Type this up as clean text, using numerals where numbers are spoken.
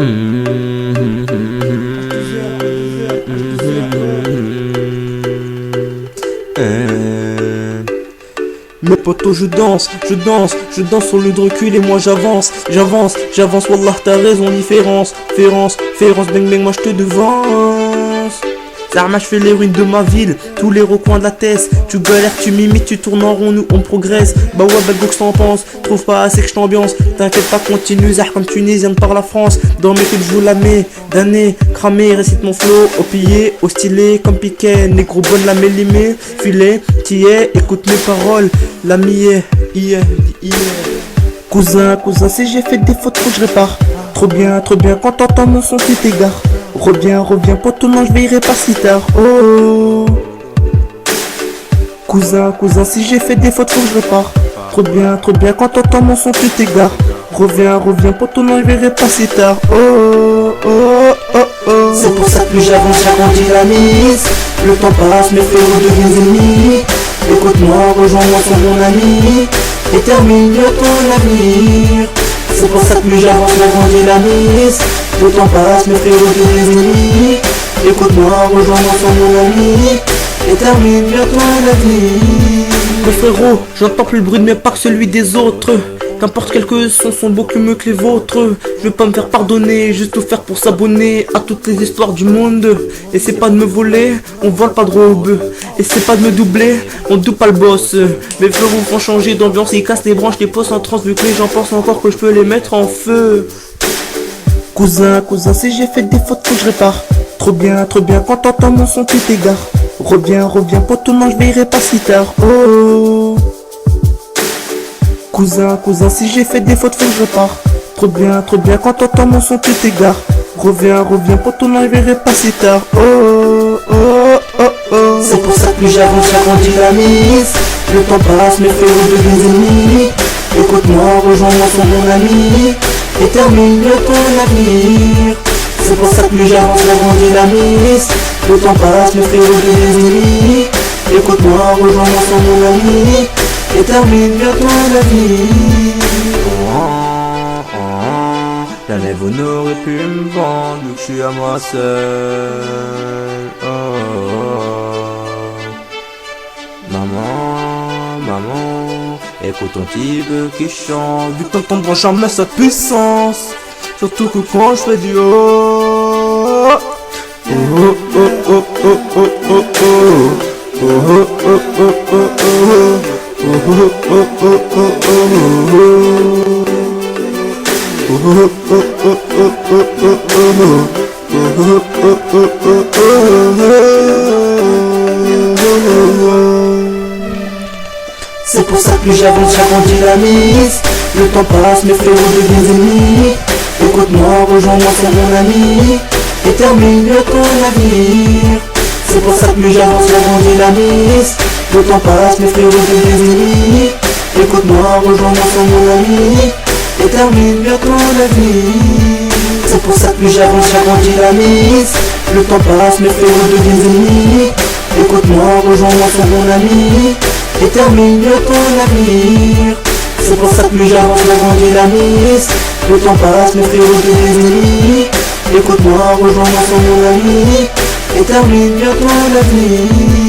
Mes potos je danse sur le de recul et moi j'avance, wallah t'as raison, différence, bang bang moi je te devance. Zarma je fais les ruines de ma ville, tous les recoins de la tête. Tu galères, tu m'imites, tu tournes en rond, nous on progresse. Bah ouais, belle box t'en penses, trouve pas assez que je t'ambiance. T'inquiète pas, continue, zar comme tunisienne par la France. Dans mes clips je vous la mets, d'année, cramé, récite mon flow. Au pillé, au stylet, comme Piquet, négro bonne la mélimée. Filet, t'y écoute mes paroles, la mienne, Cousin, si j'ai fait des fautes, faut que je répare. Trop bien, quand t'entends mon son, tu t'égares. Reviens, pour tout le monde, je veillerai pas si tard. Oh. Cousin, si j'ai fait des fautes, faut que je répare. Trop bien, quand t'entends mon son, tu t'égares. Reviens, pour tout le monde, je veillerai pas si tard. Oh. C'est pour ça que plus j'avance, j'agrandis la mise. Le temps passe, mes frérots deviennent ennemis. Écoute-moi, rejoins-moi sur mon ami. Et termine ton avenir. C'est pour ça que plus j'avance, j'agrandis la mise. Le temps passe, mes frérots deviennent ennemis. Écoute-moi, rejoins-moi sur mon ami. Et termine ton avenir. Mes frérots, j'entends plus le bruit de mes pas que celui des autres. Qu'importe quelques sons sont beaucoup mieux que les vôtres. Je veux pas me faire pardonner, juste tout faire pour s'abonner à toutes les histoires du monde. Et c'est pas de me voler, on vole pas de robe. Et c'est pas de me doubler, on double pas le boss. Mes flots vous font changer d'ambiance, ils cassent les branches, les postes en transe. Vu que les gens pensent encore que je peux les mettre en feu. Cousin, si j'ai fait des fautes, faut que je répare. Trop bien, quand t'entends mon son, tu t'égares. Reviens, pour tout le monde, je veillerai pas si tard. Oh. Cousin, si j'ai fait des fautes, faut que je repars. Trop bien, quand t'entends mon son, tu t'égares. Reviens, pour tout le monde, je verrai pas si tard. Oh. C'est pour ça que plus j'avance, j'agrandis la mise. Le temps passe, mes frérots deviennent ennemis. Écoute-moi, rejoins-moi sur mon ami. Et termine ton avenir. C'est pour ça que plus j'avance, j'agrandis la mise. Le temps passe, mes frérots deviennent ennemis. Écoute-moi, rejoins-moi sur mon ami. Et termine bientôt la vie. Jamais vous n'aurez pu me vendre, vu que je suis à moi seul. Maman, écoute ton type qui chante. Vu que ton branche en met sa puissance. Surtout que quand je fais du haut. C'est pour ça que plus j'avance, j'agrandis la mise. Le temps passe, mes frérots deviennent ennemis. Écoute-moi, rejoins-moi sur mon ami. Et termine ton avenir. C'est pour ça que plus j'avance, j'agrandis la mise. Le temps passe, mes frérots deviennent ennemis. Écoute-moi, rejoins-moi sur mon ami. Et termine ton avenir. C'est pour ça que plus j'avance, j'agrandis la mise. Le temps passe, mes frérots deviennent ennemis. Écoute-moi, rejoins-moi sur mon ami. Et termine ton avenir. C'est pour ça que plus j'avance, j'agrandis la mise. Le temps passe, mes frérots deviennent ennemis. Écoute-moi, rejoins-moi sur mon ami. Et termine ton avenir.